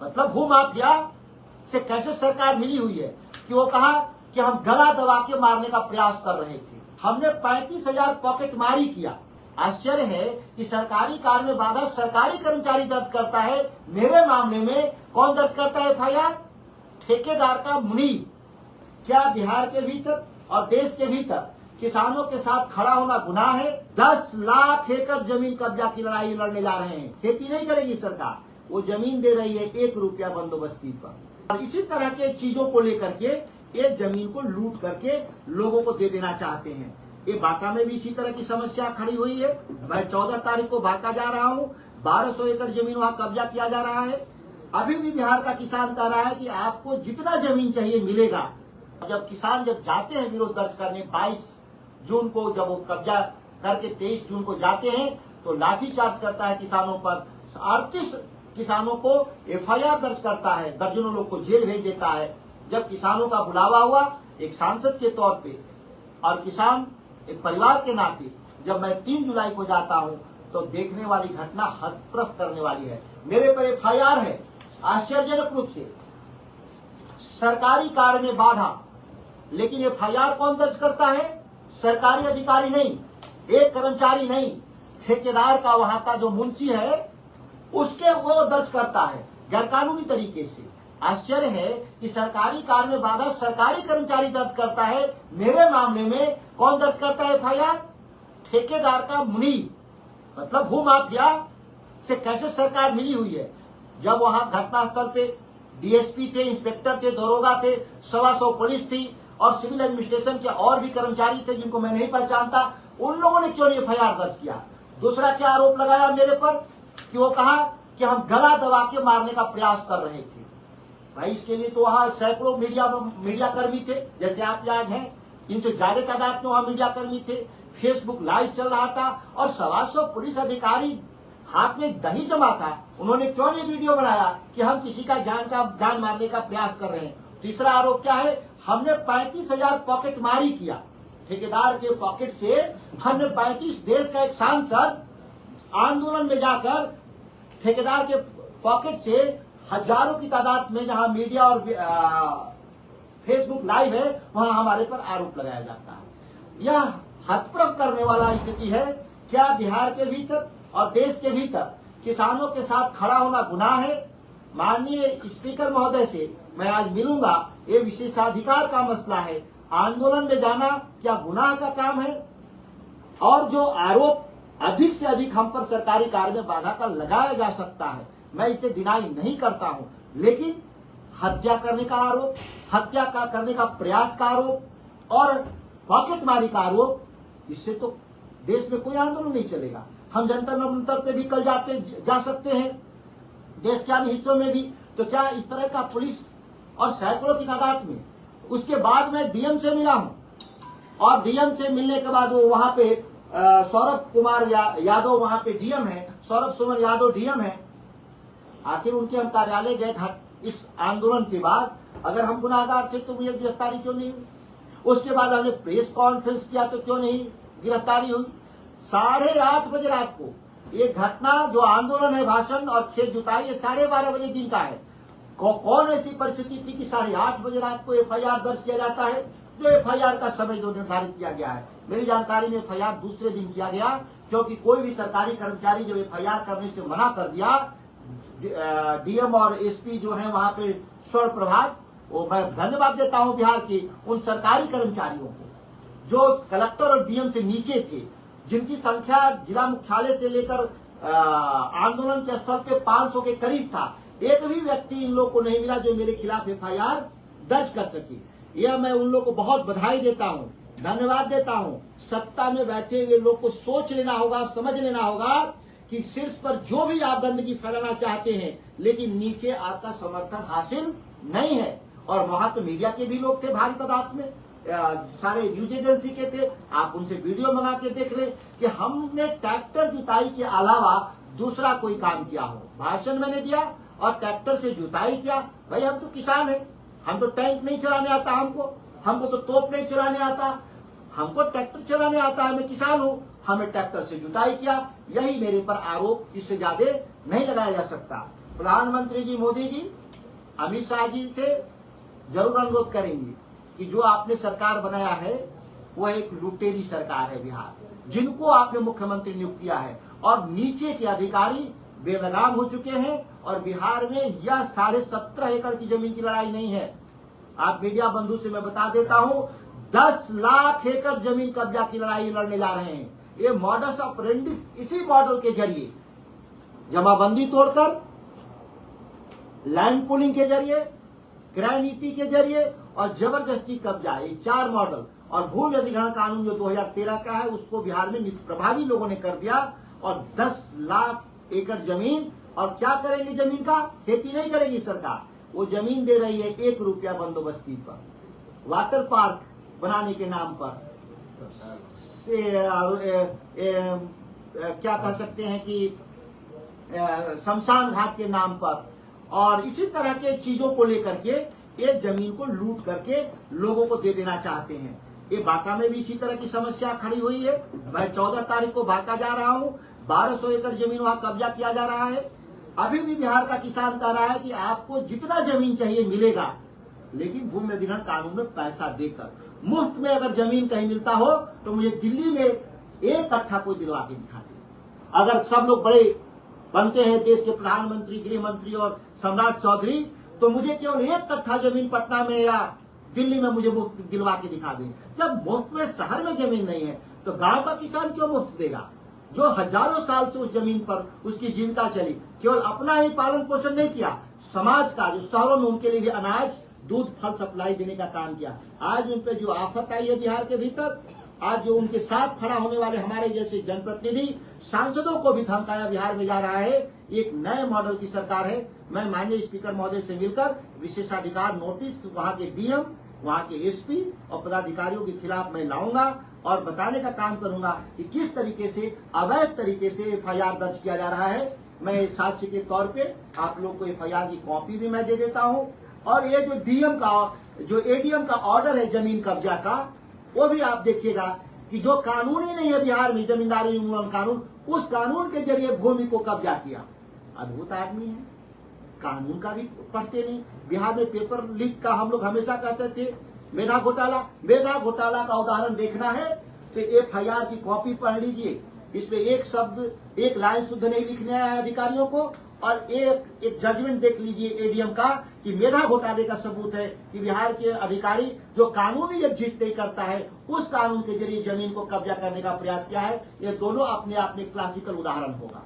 मतलब भूमाफिया से कैसे सरकार मिली हुई है कि वो कहा कि हम गला दबा के मारने का प्रयास कर रहे थे। हमने 35,000 पॉकेट मारी किया। आश्चर्य है कि सरकारी कार्य में बाधा सरकारी कर्मचारी दर्ज करता है। मेरे मामले में कौन दर्ज करता है एफआईआर? ठेकेदार का मुनीब। क्या बिहार के भीतर और देश के भीतर किसानों के साथ खड़ा होना गुनाह है? 10 लाख एकड़ जमीन कब्जा की लड़ाई लड़ने जा रहे हैं। खेती नहीं करेगी सरकार, वो जमीन दे रही है 1 रुपया बंदोबस्ती पर। और इसी तरह के चीजों को लेकर के एक जमीन को लूट करके लोगों को दे देना चाहते हैं। ये बांका में भी इसी तरह की समस्या खड़ी हुई है। मैं 14 तारीख को बांका जा रहा हूँ, 1200 एकड़ जमीन वहाँ कब्जा किया जा रहा है। अभी भी बिहार का किसान कह रहा है कि आपको जितना जमीन चाहिए मिलेगा। जब किसान जाते हैं विरोध दर्ज करने 22 जून को, जब वो कब्जा करके 23 जून को जाते हैं तो लाठीचार्ज करता है किसानों पर। 38 किसानों को एफआईआर दर्ज करता है, दर्जनों लोग को जेल भेज देता है। जब किसानों का बुलावा हुआ एक सांसद के तौर पे और किसान एक परिवार के नाते, जब मैं 3 जुलाई को जाता हूं तो देखने वाली घटना हतप्रभ करने वाली है। मेरे पर एफआईआर है। आश्चर्यजनक रूप से सरकारी कार्य में बाधा, लेकिन एफआईआर कौन दर्ज करता है? सरकारी अधिकारी नहीं, एक कर्मचारी नहीं, ठेकेदार का वहां का जो मुंशी है उसके वो दर्ज करता है गैरकानूनी तरीके से। आश्चर्य है कि सरकारी कार्य में बाधा सरकारी कर्मचारी दर्ज करता है। मेरे मामले में कौन दर्ज करता है एफआईआर? ठेकेदार का मुनीब। मतलब भूमाफिया से कैसे सरकार मिली हुई है। जब वहां घटनास्थल पे डीएसपी थे, इंस्पेक्टर थे, दरोगा थे, 125 पुलिस थी और सिविल एडमिनिस्ट्रेशन के और भी कर्मचारी थे जिनको मैं नहीं पहचानता, उन लोगों ने क्यों नहीं एफआईआर दर्ज किया? दूसरा क्या आरोप लगाया मेरे पर कि वो कहा कि हम गला दबा के मारने का प्रयास कर रहे थे। भाई इसके लिए तो वहां सैकड़ों मीडिया कर्मी थे, जैसे आप यहाँ हैं, इनसे ज्यादा तादाद में वहां मीडिया कर्मी थे। फेसबुक लाइव चल रहा था और 125 पुलिस अधिकारी हाथ में दही जमा था। उन्होंने क्यों नहीं वीडियो बनाया कि हम किसी का जान मारने का प्रयास कर रहे हैं? तीसरा आरोप क्या है? हमने 35,000 पॉकेट मारी किया। ठेकेदार के पॉकेट से हमने 35 देश का एक सांसद आंदोलन में जाकर ठेकेदार के पॉकेट से हजारों की तादाद में, जहां मीडिया और फेसबुक लाइव है, वहां हमारे पर आरोप लगाया जाता है। यह हतप्रभ करने वाला स्थिति है। क्या बिहार के भीतर और देश के भीतर किसानों के साथ खड़ा होना गुनाह है? माननीय स्पीकर महोदय से मैं आज मिलूंगा। ये विशेषाधिकार का मसला है। आंदोलन में जाना क्या गुनाह का काम है? और जो आरोप अधिक से अधिक हम पर सरकारी कार्य में बाधा का लगाया जा सकता है, मैं इसे डिनाई नहीं करता हूं, लेकिन हत्या करने का आरोप, हत्या का करने का प्रयास का आरोप और पॉकेटमारी का आरोप, इससे तो देश में कोई आंदोलन नहीं चलेगा। हम जंतर मंतर पे भी कल जा सकते हैं, देश के अन्य हिस्सों में भी। तो क्या इस तरह का पुलिस और सैकड़ों की तादाद में? उसके बाद मैं डीएम से मिला हूं और डीएम से मिलने के बाद वो वहां पे सौरभ कुमार यादव वहां पे डीएम है, सौरभ सुमन यादव डीएम है। आखिर उनके हम कार्यालय गए इस आंदोलन के बाद। अगर हम गुनाहगार थे तो मुझे गिरफ्तारी क्यों नहीं हुई? उसके बाद हमने प्रेस कॉन्फ्रेंस किया तो क्यों नहीं गिरफ्तारी हुई? 8:30 बजे रात को ये घटना, जो आंदोलन है, भाषण और खेत जुताई, ये 12:30 बजे दिन का है। कौन ऐसी परिस्थिति थी कि 8:30 बजे रात को एफआईआर दर्ज किया जाता है? जो एफआईआर का समय जो निर्धारित किया गया है, मेरी जानकारी में एफआईआर दूसरे दिन किया गया, क्योंकि कोई भी सरकारी कर्मचारी जब एफआईआर करने से मना कर दिया, डीएम और एसपी जो है वहां पे स्वर्ण प्रभात, वो मैं धन्यवाद देता हूं बिहार के उन सरकारी कर्मचारियों को जो कलेक्टर और डीएम से नीचे थे, जिनकी संख्या जिला मुख्यालय से लेकर आंदोलन के स्थल पे 500 के करीब था। एक भी व्यक्ति इन लोगों को नहीं मिला जो मेरे खिलाफ एफआईआर दर्ज कर सके। यह मैं उन लोगों को बहुत बधाई देता हूं, धन्यवाद देता हूं। सत्ता में बैठे हुए लोग को सोच लेना होगा, समझ लेना होगा कि शीर्ष पर जो भी आप गंदगी फैलाना चाहते हैं, लेकिन नीचे आपका समर्थन हासिल नहीं है। और वहां तो मीडिया के भी लोग थे भारी तादाद में, सारे न्यूज एजेंसी के थे। आप उनसे वीडियो मंगा के देख ले कि हमने ट्रैक्टर जुताई के अलावा दूसरा कोई काम किया हो। भाषण मैंने दिया और ट्रैक्टर से जुताई किया। भाई हम तो किसान हैं, हम तो टैंक नहीं चलाने आता, हमको तो तोप नहीं चलाने आता, हमको ट्रैक्टर चलाने आता है। मैं किसान हूँ, हमें ट्रैक्टर से जुताई किया। यही मेरे पर आरोप, इससे ज्यादा नहीं लगाया जा सकता। प्रधानमंत्री जी मोदी जी अमित शाह जी से जरूर अनुरोध करेंगे कि जो आपने सरकार बनाया है वह एक लुटेरी सरकार है बिहार, जिनको आपने मुख्यमंत्री नियुक्त किया है और नीचे के अधिकारी बेलगाम हो चुके हैं। और बिहार में यह 17.5 एकड़ की जमीन की लड़ाई नहीं है। आप मीडिया बंधु से मैं बता देता हूं, 10 लाख एकड़ जमीन कब्जा की लड़ाई लड़ने जा रहे हैं। ये मॉडस ऑपरेंडिस इसी मॉडल के जरिए, जमाबंदी तोड़कर, लैंड पूलिंग के जरिए, क्रय नीति के जरिए और जबरदस्ती कब्जा, ये 4 मॉडल। और भूमि अधिग्रहण कानून जो 2013 का है उसको बिहार में निष्प्रभावी लोगों ने कर दिया। और 10 लाख एकड़ जमीन, और क्या करेंगे जमीन का? खेती नहीं करेगी सरकार, वो जमीन दे रही है 1 रुपया बंदोबस्ती पर, वाटर पार्क बनाने के नाम पर, क्या कह सकते हैं कि शमशान घाट के नाम पर, और इसी तरह के चीजों को लेकर के ये जमीन को लूट करके लोगों को दे देना चाहते हैं। ये बांका में भी इसी तरह की समस्या खड़ी हुई है। मैं 14 तारीख को बांका जा रहा हूँ, 1200 एकड़ जमीन वहां कब्जा किया जा रहा है। अभी भी बिहार का किसान कह रहा है कि आपको जितना जमीन चाहिए मिलेगा, लेकिन भूमि अधिग्रहण कानून में पैसा देकर। मुफ्त में अगर जमीन कहीं मिलता हो तो मुझे दिल्ली में 1 कट्ठा कोई दिलवा के दिखा दे। अगर सब लोग बड़े बनते हैं, देश के प्रधानमंत्री, गृह मंत्री और सम्राट चौधरी, तो मुझे केवल 1 कट्ठा जमीन पटना में या दिल्ली में मुझे मुफ्त दिलवा के दिखा दें। जब मुफ्त में शहर में जमीन नहीं है तो गांव का किसान क्यों मुफ्त देगा, जो हजारों साल से उस जमीन पर उसकी जीविका चली। केवल अपना ही पालन पोषण नहीं किया, समाज का, जो शहरों में उनके लिए भी अनाज, दूध, फल सप्लाई देने का काम किया। आज उन पे जो आफत आई है बिहार के भीतर, आज जो उनके साथ खड़ा होने वाले हमारे जैसे जनप्रतिनिधि, सांसदों को भी धमकाया बिहार में जा रहा है। एक नए मॉडल की सरकार है। मैं माननीय स्पीकर महोदय से मिलकर विशेषाधिकार नोटिस वहां के डीएम, वहां के एसपी और पदाधिकारियों के खिलाफ मैं लाऊंगा और बताने का काम करूंगा कि किस तरीके से अवैध तरीके से एफआईआर दर्ज किया जा रहा है। मैं साक्ष्य के तौर पे आप लोग को एफआईआर की कॉपी भी मैं दे देता हूं। और ये जो डीएम का, जो एडीएम का ऑर्डर है जमीन कब्जा का, वो भी आप देखिएगा कि जो कानून ही नहीं है बिहार में, जमींदारी उन्मूलन कानून, उस कानून के जरिए भूमि को कब्जा किया। अद्भुत आदमी है, कानून का भी पढ़ते नहीं। बिहार में पेपर लीक का हम लोग हमेशा कहते थे, मेधा घोटाला का उदाहरण देखना है तो एफआईआर की कॉपी पढ़ लीजिए। इसमें एक शब्द, एक लाइन शुद्ध नहीं लिखने आया है अधिकारियों को। और एक जजमेंट देख लीजिए एडीएम का कि मेधा घोटाले का सबूत है कि बिहार के अधिकारी जो कानूनी एग्जिस्ट नहीं करता है, उस कानून के जरिए जमीन को कब्जा करने का प्रयास किया है। ये दोनों अपने आप में क्लासिकल उदाहरण होगा।